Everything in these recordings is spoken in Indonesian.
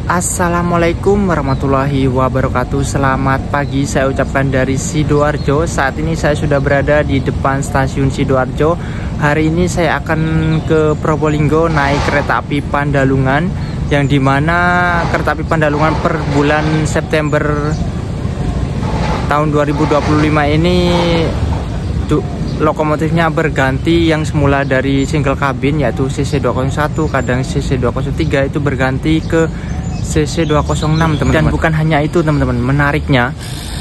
Assalamualaikum warahmatullahi wabarakatuh. Selamat pagi saya ucapkan dari Sidoarjo. Saat ini saya sudah berada di depan stasiun Sidoarjo. Hari ini saya akan ke Probolinggo naik kereta api Pandalungan, yang dimana kereta api Pandalungan per bulan September tahun 2025 ini lokomotifnya berganti. Yang semula dari single kabin yaitu CC201 kadang CC203 itu berganti ke CC206 teman-teman. Dan bukan hanya itu teman-teman, menariknya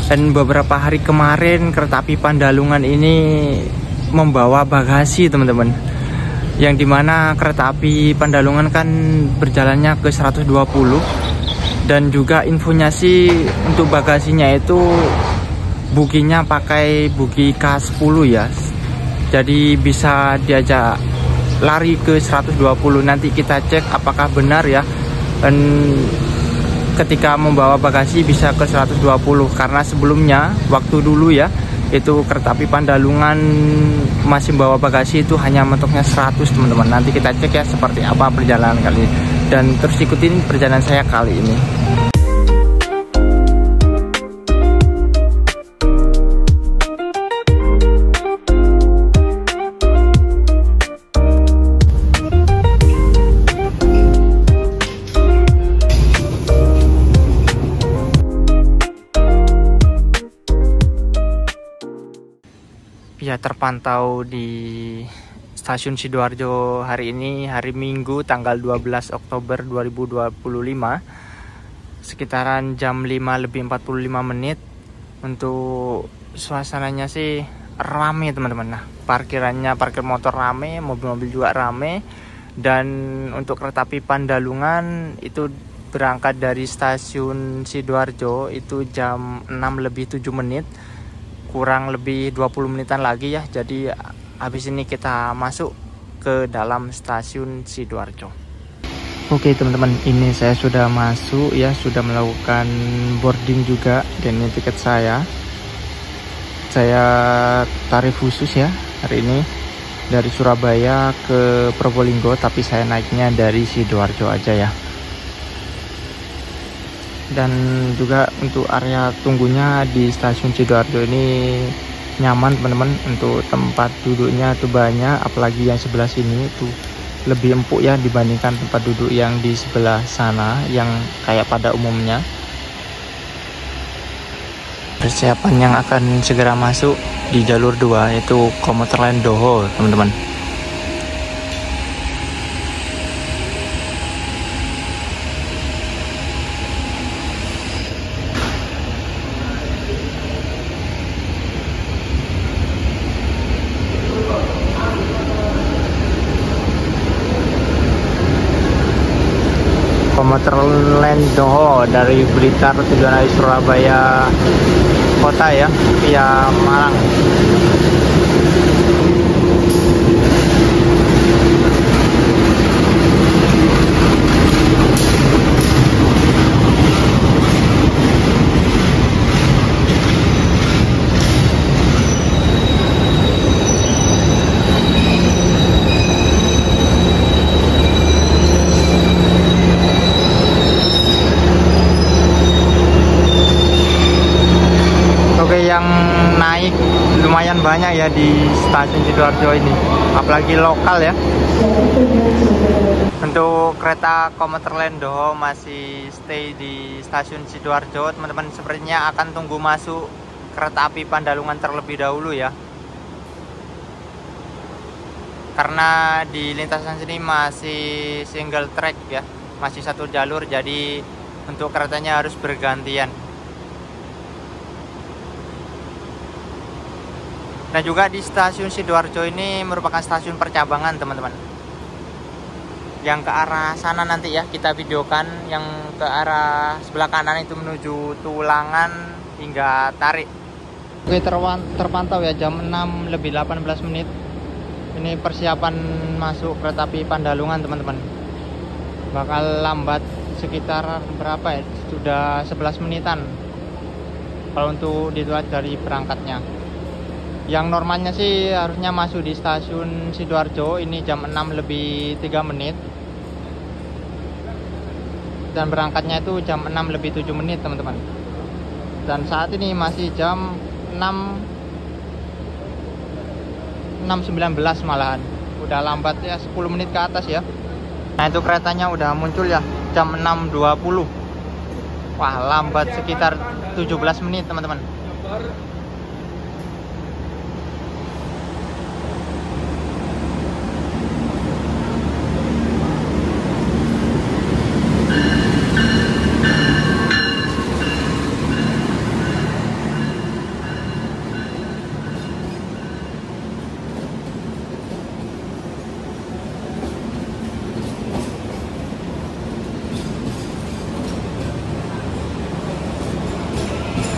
dan beberapa hari kemarin kereta api Pandalungan ini membawa bagasi teman-teman, yang dimana kereta api Pandalungan kan berjalannya ke 120, dan juga infonya sih untuk bagasinya itu buginya pakai bugi K10 ya, jadi bisa diajak lari ke 120. Nanti kita cek apakah benar ya, dan ketika membawa bagasi bisa ke 120, karena sebelumnya waktu dulu ya itu kereta api Pandalungan masih membawa bagasi itu hanya mentoknya 100 teman-teman. Nanti kita cek ya seperti apa perjalanan kali ini, dan terus ikutin perjalanan saya kali ini. Ya, terpantau di stasiun Sidoarjo hari ini, hari Minggu tanggal 12 Oktober 2025, sekitaran jam 5:45. Untuk suasananya sih rame teman-teman. Nah, parkir motor rame, mobil-mobil juga rame. Dan untuk kereta api Pandalungan itu berangkat dari stasiun Sidoarjo itu jam 6:07, kurang lebih 20 menitan lagi ya. Jadi habis ini kita masuk ke dalam stasiun Sidoarjo. Oke teman-teman, ini saya sudah masuk ya, sudah melakukan boarding juga, dan ini tiket saya tarif khusus ya hari ini dari Surabaya ke Probolinggo, tapi saya naiknya dari Sidoarjo aja ya. Dan juga untuk area tunggunya di stasiun Sidoarjo ini nyaman teman-teman. Untuk tempat duduknya tuh banyak, apalagi yang sebelah sini tuh lebih empuk ya dibandingkan tempat duduk yang di sebelah sana yang kayak pada umumnya. Persiapan yang akan segera masuk di jalur 2 yaitu komuter lain Doho teman-teman. Komuter lain Doho dari Blitar tujuan Surabaya kota ya, via Malang. Yang naik lumayan banyak ya di stasiun Sidoarjo ini, apalagi lokal ya. Untuk kereta komuter lain Doho masih stay di stasiun Sidoarjo teman-teman. Sepertinya akan tunggu masuk kereta api Pandalungan terlebih dahulu ya, karena di lintasan sini masih single track ya, masih satu jalur, jadi untuk keretanya harus bergantian. Dan juga di stasiun Sidoarjo ini merupakan stasiun percabangan teman-teman. Yang ke arah sana nanti ya kita videokan, yang ke arah sebelah kanan itu menuju Tulangan hingga Tarik. Oke, terpantau ya jam 6:18. Ini persiapan masuk kereta api Pandalungan teman-teman. Bakal lambat sekitar berapa ya? Sudah 11 menitan kalau untuk dilihat dari berangkatnya. Yang normalnya sih harusnya masuk di stasiun Sidoarjo ini jam 6:03. dan berangkatnya itu jam 6 lebih 7 menit teman-teman. Dan saat ini masih jam 6.19 malahan. Udah lambat ya, 10 menit ke atas ya. Nah itu keretanya udah muncul ya, jam 6.20. Wah, lambat sekitar 17 menit teman-teman.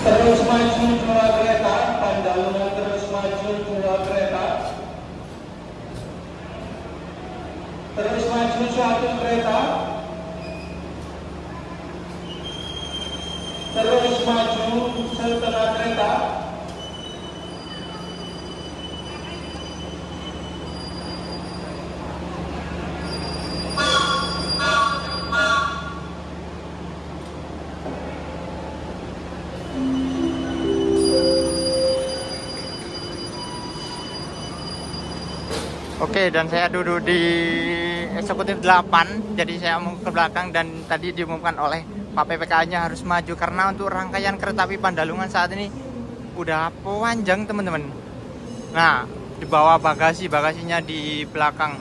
Terus maju dua kereta, Pandalungan terus maju dua kereta. Terus maju satu kereta. Terus maju setengah kereta. Oke, dan saya duduk di eksekutif 8, jadi saya mau ke belakang dan tadi diumumkan oleh Pak PPK-nya harus maju karena untuk rangkaian kereta api Pandalungan saat ini udah panjang teman-teman. Nah, di bawah bagasinya di belakang.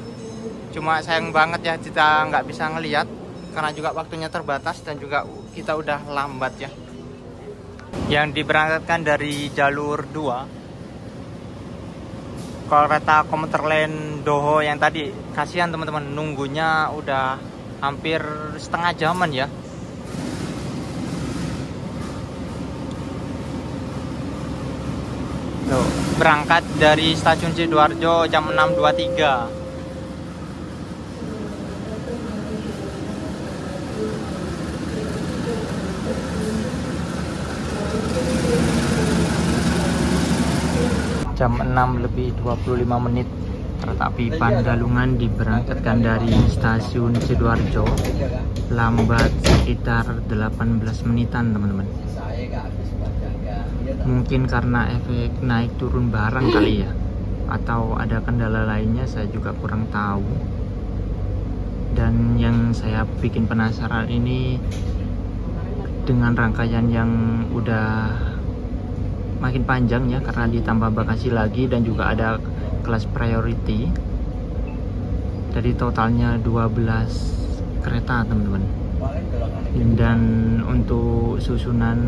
Cuma sayang banget ya kita nggak bisa ngelihat karena juga waktunya terbatas dan juga kita udah lambat ya. Yang diberangkatkan dari jalur 2. Kalau kereta komuter lain Doho yang tadi, kasihan teman-teman, nunggunya udah hampir setengah jaman ya. Tuh, berangkat dari stasiun Sidoarjo jam 6.23. Jam 6 lebih 25 menit kereta api Pandalungan diberangkatkan dari stasiun Sidoarjo, lambat sekitar 18 menitan teman-teman. Mungkin karena efek naik turun barang kali ya, atau ada kendala lainnya, saya juga kurang tahu. Dan yang saya bikin penasaran ini dengan rangkaian yang udah makin panjang ya, karena ditambah bagasi lagi dan juga ada kelas priority. Jadi totalnya 12 kereta teman-teman. Dan untuk susunan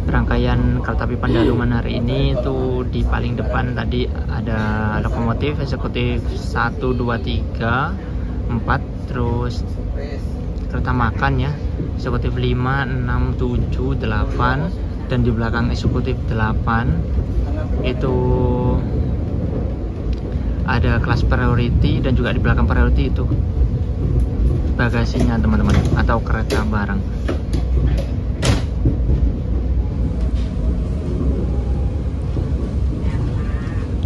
rangkaian kereta api Pandalungan hari ini itu di paling depan tadi ada lokomotif eksekutif 1, 2, 3, 4, terus kereta makan ya, eksekutif 5, 6, 7, 8, dan di belakang eksekutif 8 itu ada kelas priority dan juga di belakang priority itu bagasinya teman-teman, atau kereta barang.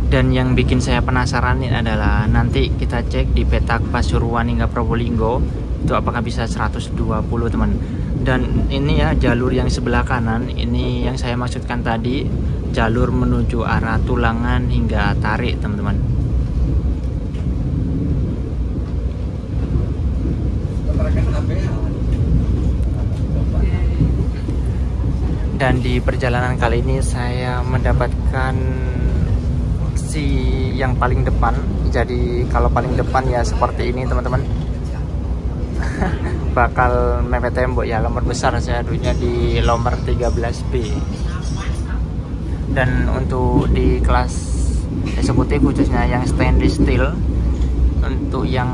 Dan yang bikin saya penasaran ini adalah nanti kita cek di peta Pasuruan hingga Probolinggo itu apakah bisa 120 teman. Dan ini ya jalur yang sebelah kanan, ini yang saya maksudkan tadi, jalur menuju arah Tulangan hingga Tarik teman-teman. Dan di perjalanan kali ini saya mendapatkan si yang paling depan. Jadi kalau paling depan ya seperti ini teman-teman. Bakal mepet tembok ya, nomor besar saya duduknya di nomor 13B. Dan untuk di kelas eksekutif khususnya yang stainless steel, untuk yang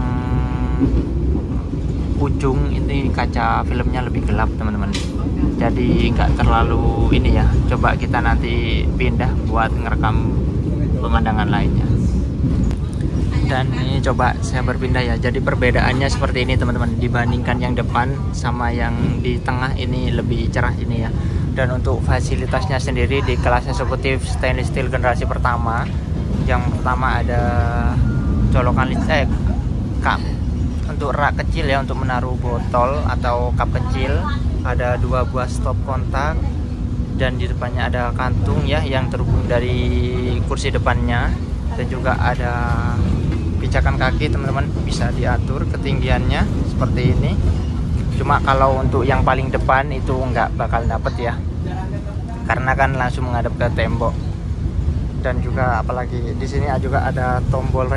ujung ini kaca filmnya lebih gelap teman-teman, jadi nggak terlalu ini ya. Coba kita nanti pindah buat ngerekam pemandangan lainnya. Dan ini coba saya berpindah ya, jadi perbedaannya seperti ini teman-teman, dibandingkan yang depan sama yang di tengah ini lebih cerah ini ya. Dan untuk fasilitasnya sendiri di kelas eksekutif stainless steel generasi pertama, yang pertama ada colokan untuk rak kecil ya, untuk menaruh botol atau cup kecil. Ada 2 buah stop kontak, dan di depannya ada kantung ya yang terhubung dari kursi depannya, dan juga ada pijakan kaki teman-teman, bisa diatur ketinggiannya seperti ini. Cuma kalau untuk yang paling depan itu nggak bakal dapet ya, karena kan langsung menghadap ke tembok. Dan juga apalagi di sini juga ada tombol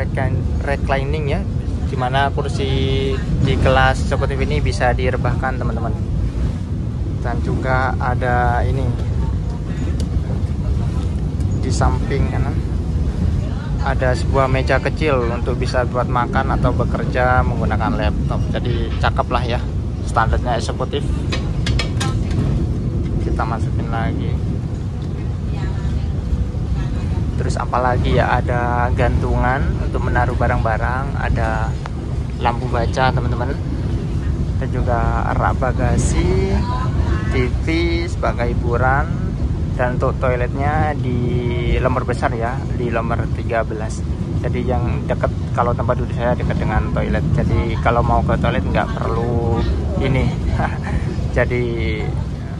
reclining ya, dimana kursi di kelas eksekutif ini bisa direbahkan teman-teman. Dan juga ada ini di samping kanan ada sebuah meja kecil untuk bisa buat makan atau bekerja menggunakan laptop. Jadi cakep lah ya, standarnya eksekutif. Kita masukin lagi. Terus apalagi ya, ada gantungan untuk menaruh barang-barang, ada lampu baca teman-teman, dan juga rak bagasi, TV sebagai hiburan. Dan untuk toiletnya di lembar besar ya, di nomor 13. Jadi yang dekat, kalau tempat duduk saya dekat dengan toilet, jadi kalau mau ke toilet nggak perlu ini. Jadi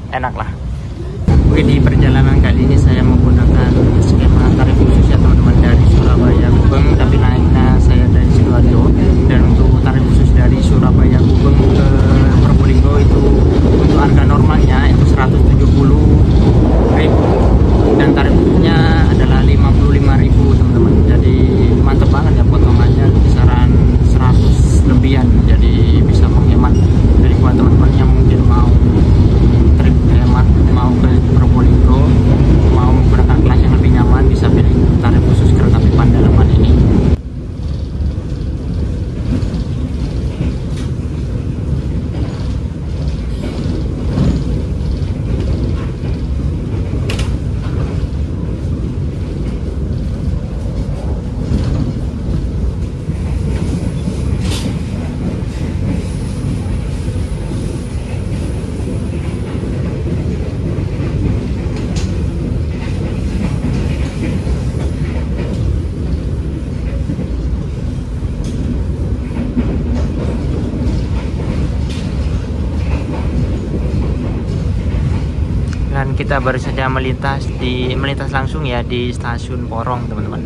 enak lah. Oke, di perjalanan kali ini saya menggunakan skema tarif khusus ya teman-teman, dari Surabaya Gubeng, tapi naiknya saya dari Sidoarjo. Dan untuk tarif khusus dari Surabaya Gubeng ke Probolinggo itu untuk harga normalnya itu 170.000, dan tarif khususnya adalah 55.000 teman-teman. Jadi mantep banget ya, potongannya kisaran 100 lebihan, jadi bisa menghemat. Dari buat teman-teman yang mungkin mau trip hemat, mau ke Probolinggo, mau menggunakan kelas yang lebih nyaman, bisa pilih tarif khusus kereta api Pandalaman ini. Dan kita baru saja melintas langsung ya di stasiun Porong teman-teman.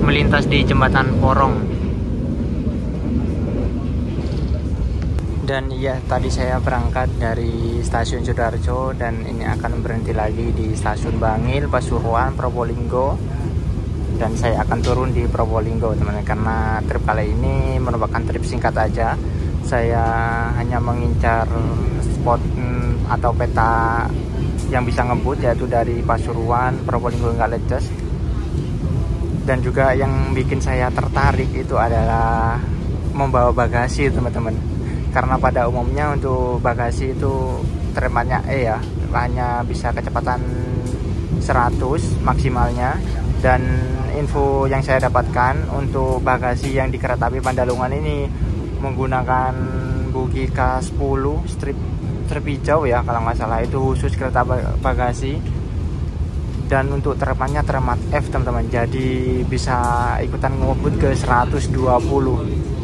Melintas di jembatan Porong. Dan ya, tadi saya berangkat dari stasiun Sidoarjo dan ini akan berhenti lagi di stasiun Bangil, Pasuruan, Probolinggo. Dan saya akan turun di Probolinggo teman-teman, karena trip kali ini merupakan trip singkat aja. Saya hanya mengincar spot atau peta yang bisa ngebut, yaitu dari Pasuruan, Probolinggo hingga Leces. Dan juga yang bikin saya tertarik itu adalah membawa bagasi teman-teman, karena pada umumnya untuk bagasi itu teremannya ya, hanya bisa kecepatan 100 maksimalnya. Dan info yang saya dapatkan untuk bagasi yang di kereta api Pandalungan ini menggunakan bogi K10 strip hijau ya kalau nggak salah, itu khusus kereta bagasi. Dan untuk teremannya teremat F teman-teman, jadi bisa ikutan ngebut ke 120.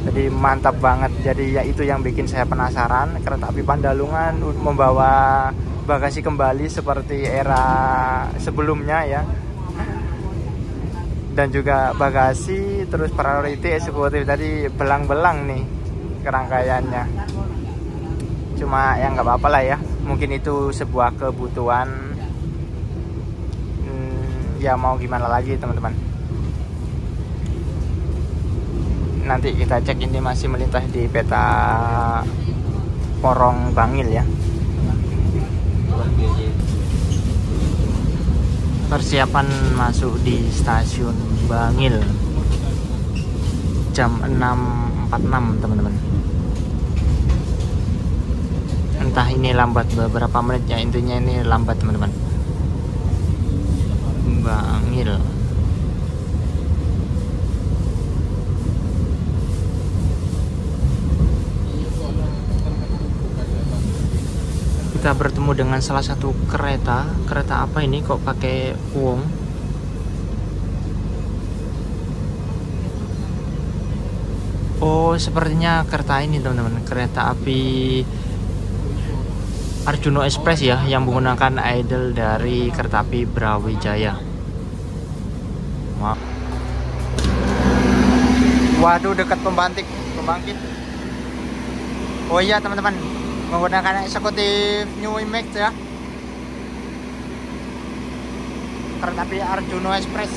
Jadi mantap banget. Jadi ya itu yang bikin saya penasaran, kereta api Pandalungan membawa bagasi kembali seperti era sebelumnya ya. Dan juga bagasi terus priority eksekutif, tadi belang-belang nih kerangkaiannya. Cuma ya nggak apa-apa lah ya, mungkin itu sebuah kebutuhan. Ya mau gimana lagi teman-teman. Nanti kita cek, ini masih melintas di peta Porong Bangil ya. Persiapan masuk di stasiun Bangil. jam 6.46 teman-teman. Entah ini lambat beberapa menit ya, intinya ini lambat teman-teman. Bangil. Kita bertemu dengan salah satu kereta apa ini kok pakai uang? Oh, sepertinya kereta ini teman-teman, kereta api Arjuna Express ya, yang menggunakan idle dari kereta api Brawijaya. Waduh, dekat pembangkit. Oh iya teman-teman, menggunakan eksekutif New Imax ya, kereta api Arjuna Express.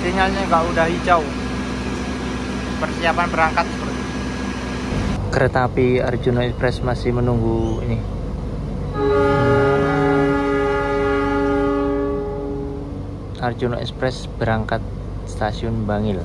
Sinyalnya nggak udah hijau, persiapan berangkat. Kereta api Arjuna Express masih menunggu ini. Arjuna Express berangkat stasiun Bangil.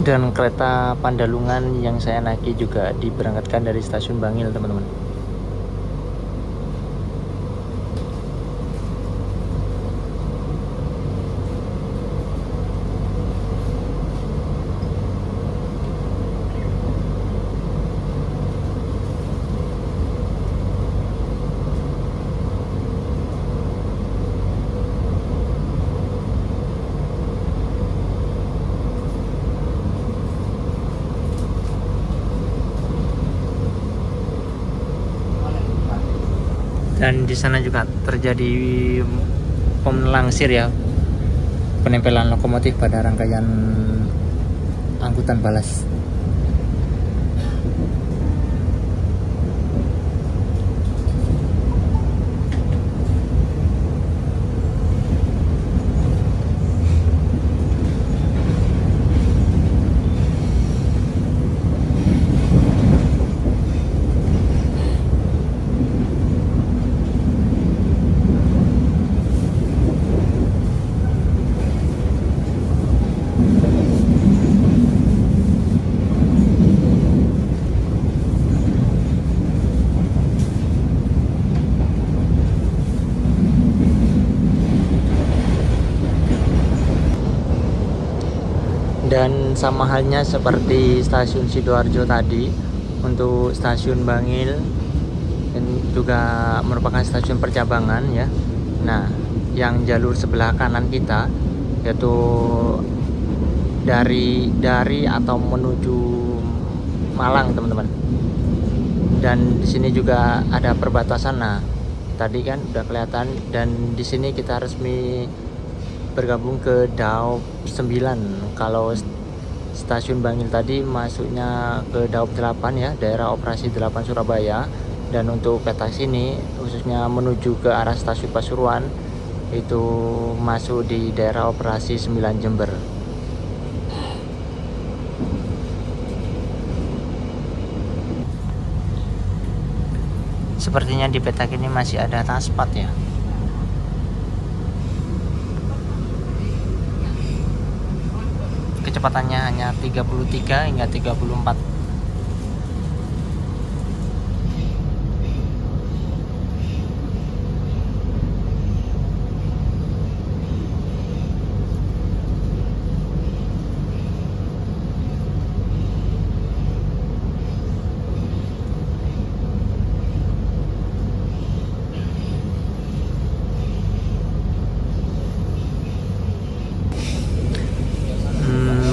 Dan kereta Pandalungan yang saya naiki juga diberangkatkan dari stasiun Bangil teman-teman. Dan di sana juga terjadi pemelangsir ya, penempelan lokomotif pada rangkaian angkutan balas. Dan sama halnya seperti stasiun Sidoarjo tadi, untuk stasiun Bangil dan juga merupakan stasiun percabangan ya. Nah, yang jalur sebelah kanan kita yaitu dari atau menuju Malang teman-teman. Dan di sini juga ada perbatasan. Nah, tadi kan udah kelihatan, dan di sini kita resmi bergabung ke Daop 9. Kalau stasiun Bangil tadi masuknya ke Daop 8 ya, daerah operasi 8 Surabaya. Dan untuk peta sini khususnya menuju ke arah stasiun Pasuruan itu masuk di daerah operasi 9 Jember. Sepertinya di peta ini masih ada Taspat ya. Kecepatannya hanya 33 hingga 34.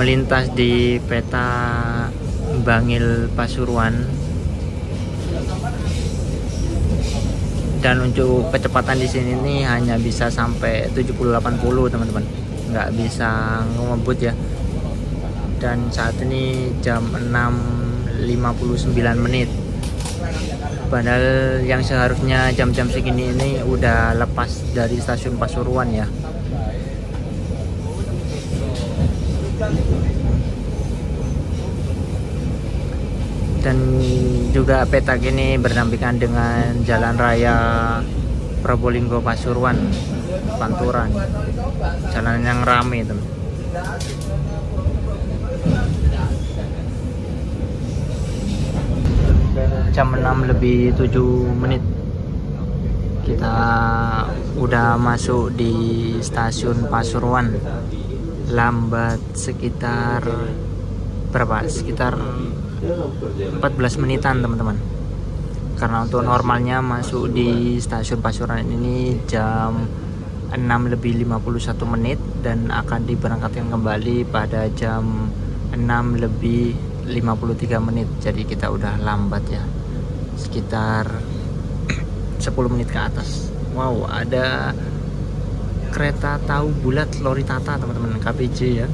Melintas di peta Bangil Pasuruan Dan untuk kecepatan di sini nih hanya bisa sampai 70-80 teman-teman, nggak bisa ngebut ya. Dan saat ini jam 6.59 menit. Padahal yang seharusnya jam-jam segini ini udah lepas dari stasiun Pasuruan ya. Dan juga peta ini berdampingan dengan jalan raya Probolinggo Pasuruan Panturan, jalan yang rame teman. Jam 6:07 kita udah masuk di stasiun Pasuruan. Lambat sekitar berapa? Sekitar 14 menitan teman-teman, karena untuk normalnya masuk di stasiun Pasuruan ini jam 6:51 dan akan diberangkatkan kembali pada jam 6:53. Jadi kita udah lambat ya, sekitar 10 menit ke atas. Wow, ada kereta tahu bulat lori Tata teman-teman, KPJ ya.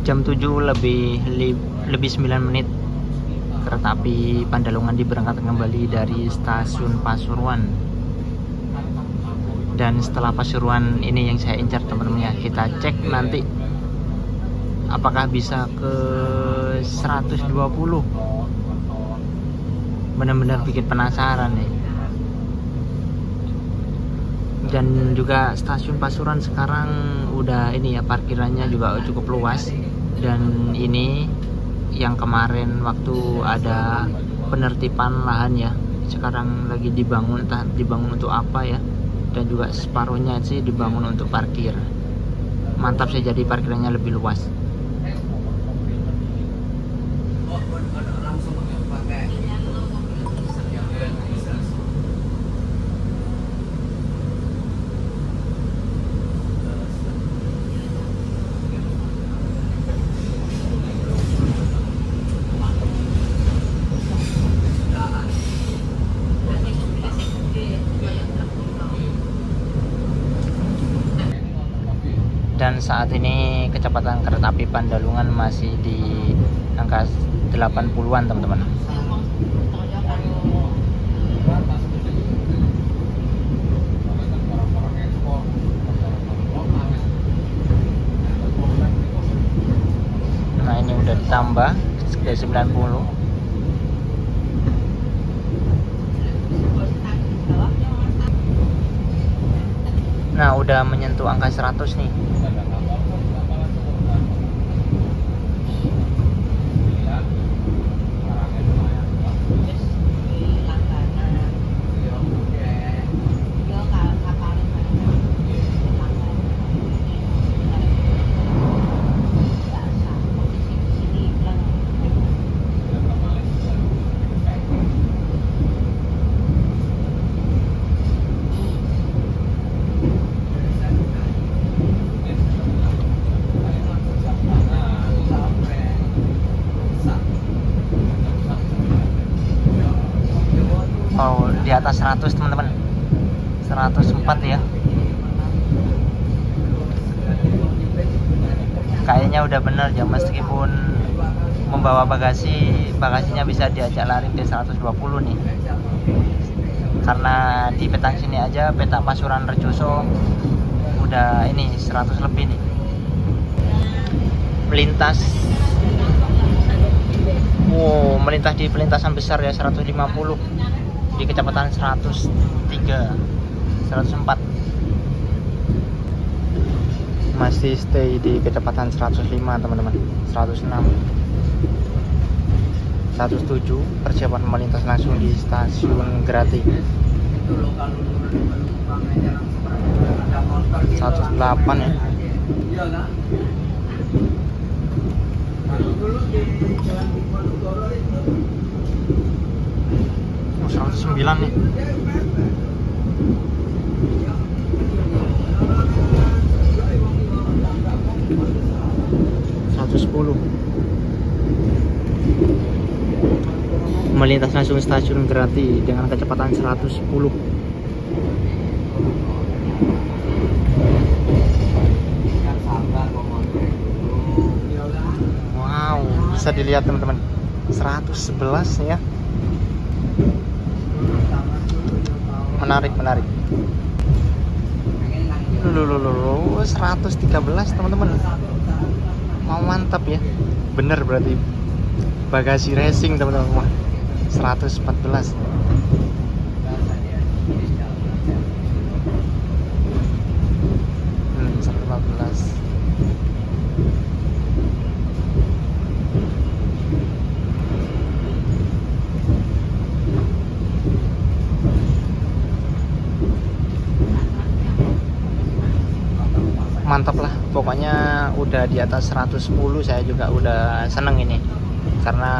Jam 7:09 kereta api Pandalungan diberangkatkan kembali dari stasiun Pasuruan. Dan setelah Pasuruan ini yang saya incar teman-teman ya, kita cek nanti apakah bisa ke 120. Benar-benar bikin penasaran nih. Dan juga stasiun Pasuruan sekarang udah ini ya, parkirannya juga cukup luas. Dan ini yang kemarin waktu ada penertiban lahan ya, sekarang lagi dibangun, entah dibangun untuk apa ya. Dan juga separuhnya sih dibangun untuk parkir. Mantap sih, jadi parkirannya lebih luas. Dan saat ini kecepatan kereta api Pandalungan masih di angka 80-an teman-teman. Nah ini udah ditambah ke 90. Nah udah menyentuh angka 100 nih. Oh, di atas 100 teman-teman, 104 ya. Kayaknya udah bener ya, meskipun membawa bagasinya bisa diajak lari ke 120 nih. Karena di peta sini aja, peta Pasuruan Rejoso udah ini 100 lebih nih. Melintas di pelintasan besar ya, 150 di kecepatan 103, 104. Masih stay di kecepatan 105 teman-teman, 106, 107. Persiapan melintas langsung di stasiun Grati. 108 ya. 109 nih. melintas langsung stasiun Grati dengan kecepatan 110. Wow, bisa dilihat teman-teman, 111 ya. Menarik. Loh, 113 teman-teman. Mau mantap ya. Bener berarti bagasi racing teman-teman. Wah, 114. Hmm, 114. Mantap lah, pokoknya udah di atas 110 saya juga udah seneng ini, karena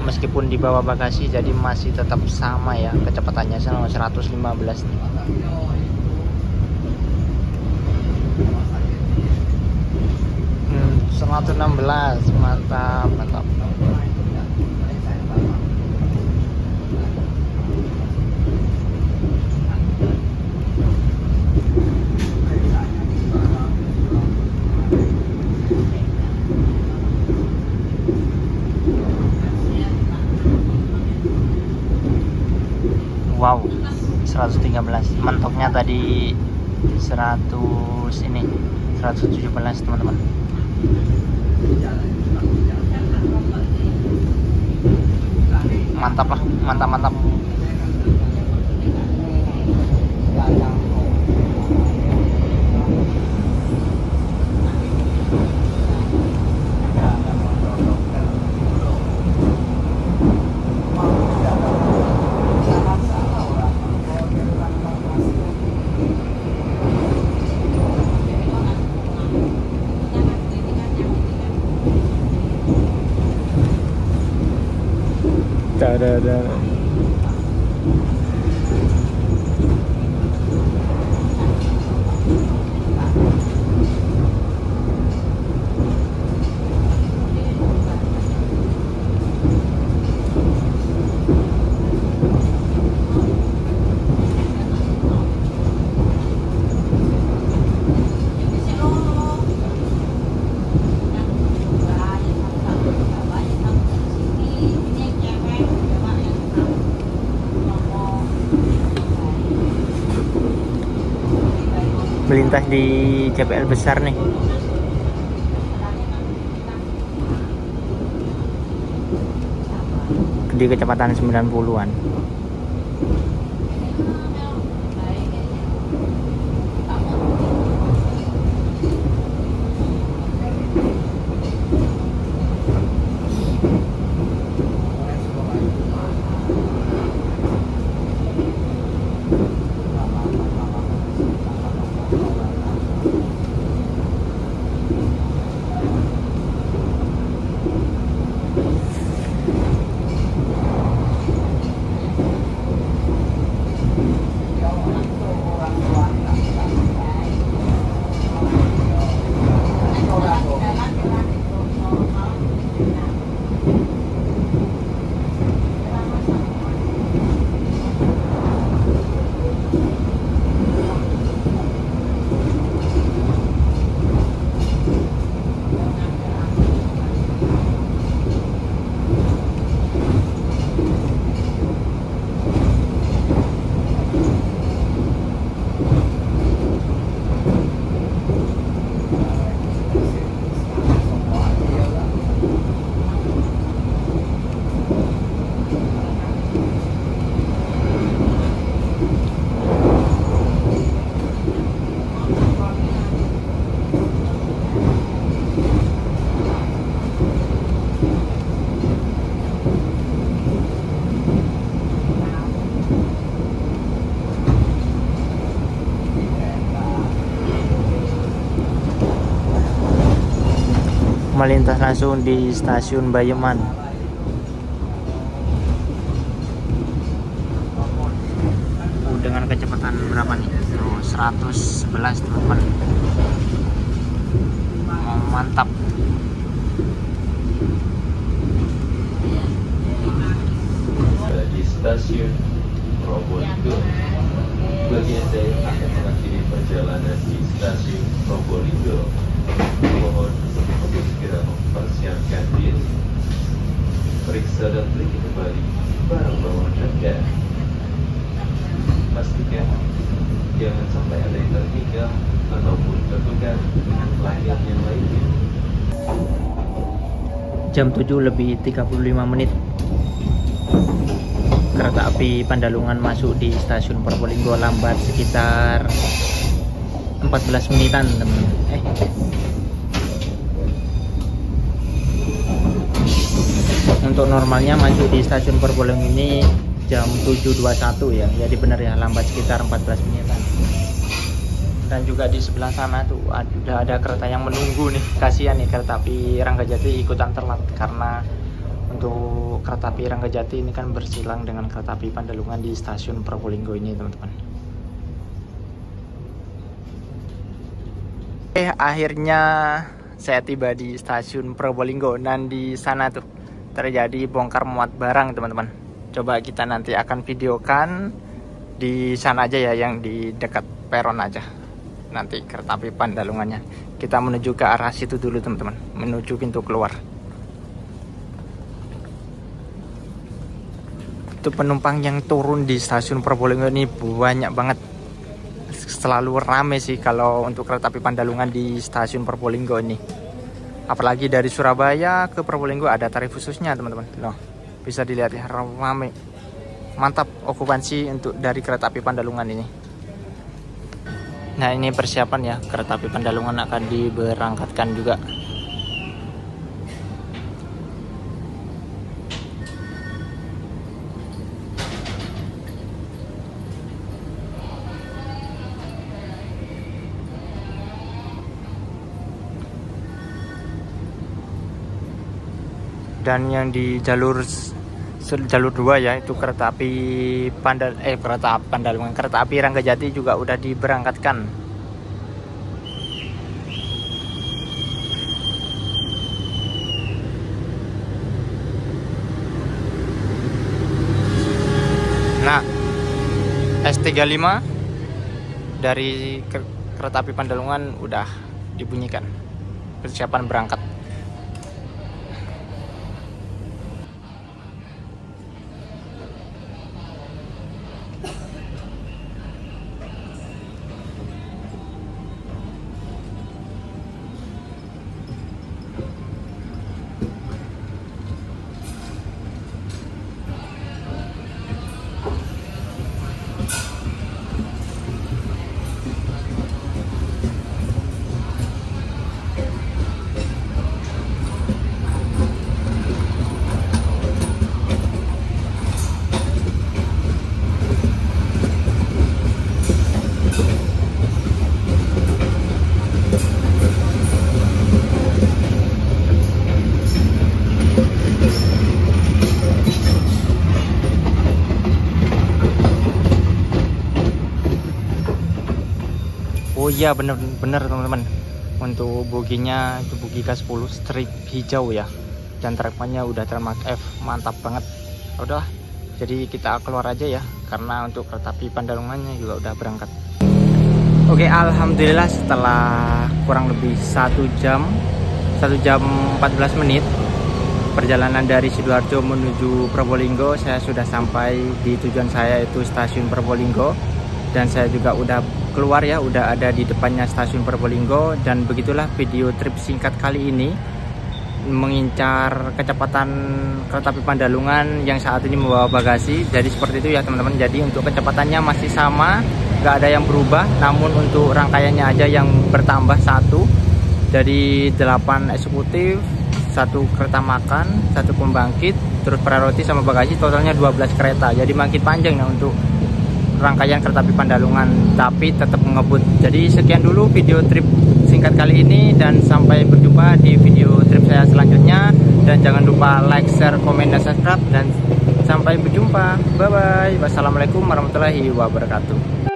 meskipun di bawah bagasi jadi masih tetap sama ya kecepatannya, 115 nih. Hmm, 116, mantap. Wow, 113. Mentoknya tadi 117 teman-teman. Mantap lah, mantap. Ada. Melintas di CPL besar nih. Di kecepatan 90-an. Melintas langsung di stasiun Bayeman. Dengan kecepatan berapa nih? 111 teman-teman. Mantap. stasiun Probolinggo. Bagi Anda yang akan mengakhiri perjalanan di stasiun Probolinggo, mohon untuk segera mempersiapkan diri, periksa dan teliti kembali barang bawaan Anda. Pastikan jangan sampai ada yang tertinggal ataupun tertukar dengan layar yang lainnya. Jam 7:35 kereta api Pandalungan masuk di stasiun Probolinggo, lambat sekitar 14 menitan teman-teman. Untuk normalnya masuk di stasiun Probolinggo ini jam 7.21 ya, jadi benar ya, lambat sekitar 14 menitan. Dan juga di sebelah sana tuh ada kereta yang menunggu nih, kasihan nih kereta api Ranggajati ikutan telat karena untuk kereta api Ranggajati ini kan bersilang dengan kereta api Pandalungan di stasiun Probolinggo ini teman-teman. Akhirnya saya tiba di stasiun Probolinggo dan di sana tuh terjadi bongkar muat barang teman-teman. Coba kita nanti akan videokan di sana aja ya, yang di dekat peron aja. Nanti kereta api Pandalungannya. Kita menuju ke arah situ dulu teman-teman, menuju pintu keluar. Itu penumpang yang turun di stasiun Probolinggo ini banyak banget. Selalu rame sih kalau untuk kereta api Pandalungan di stasiun Probolinggo ini. Apalagi dari Surabaya ke Probolinggo ada tarif khususnya teman-teman. Loh, bisa dilihat ya, rame. Mantap okupansi untuk dari kereta api Pandalungan ini. Nah, ini persiapan ya, kereta api Pandalungan akan diberangkatkan juga. Dan yang di jalur 2 ya, itu kereta api Pandalungan, kereta api Ranggajati juga udah diberangkatkan. Nah, S35 dari kereta api Pandalungan udah dibunyikan, persiapan berangkat. Oh iya, bener teman-teman. Untuk boginya itu bogi K10 strip hijau ya. Dan trackmannya udah Trackman F, mantap banget. Udahlah, jadi kita keluar aja ya, karena untuk kereta api Pandalungannya juga udah berangkat. Oke, alhamdulillah setelah kurang lebih 1 jam 14 menit perjalanan dari Sidoarjo menuju Probolinggo, saya sudah sampai di tujuan saya, yaitu stasiun Probolinggo. Dan saya juga udah keluar ya, udah ada di depannya stasiun Probolinggo. Dan begitulah video trip singkat kali ini, mengincar kecepatan kereta api Pandalungan yang saat ini membawa bagasi. Jadi seperti itu ya teman-teman. Jadi untuk kecepatannya masih sama, nggak ada yang berubah, namun untuk rangkaiannya aja yang bertambah 1. Jadi 8 eksekutif, 1 kereta makan, 1 pembangkit, terus praroti sama bagasi, totalnya 12 kereta. Jadi makin panjang nah untuk rangkaian kereta api Pandalungan, tapi tetap ngebut. Jadi sekian dulu video trip singkat kali ini, dan sampai berjumpa di video trip saya selanjutnya. Dan jangan lupa like, share, komen, dan subscribe. Dan sampai berjumpa, bye bye. Wassalamualaikum warahmatullahi wabarakatuh.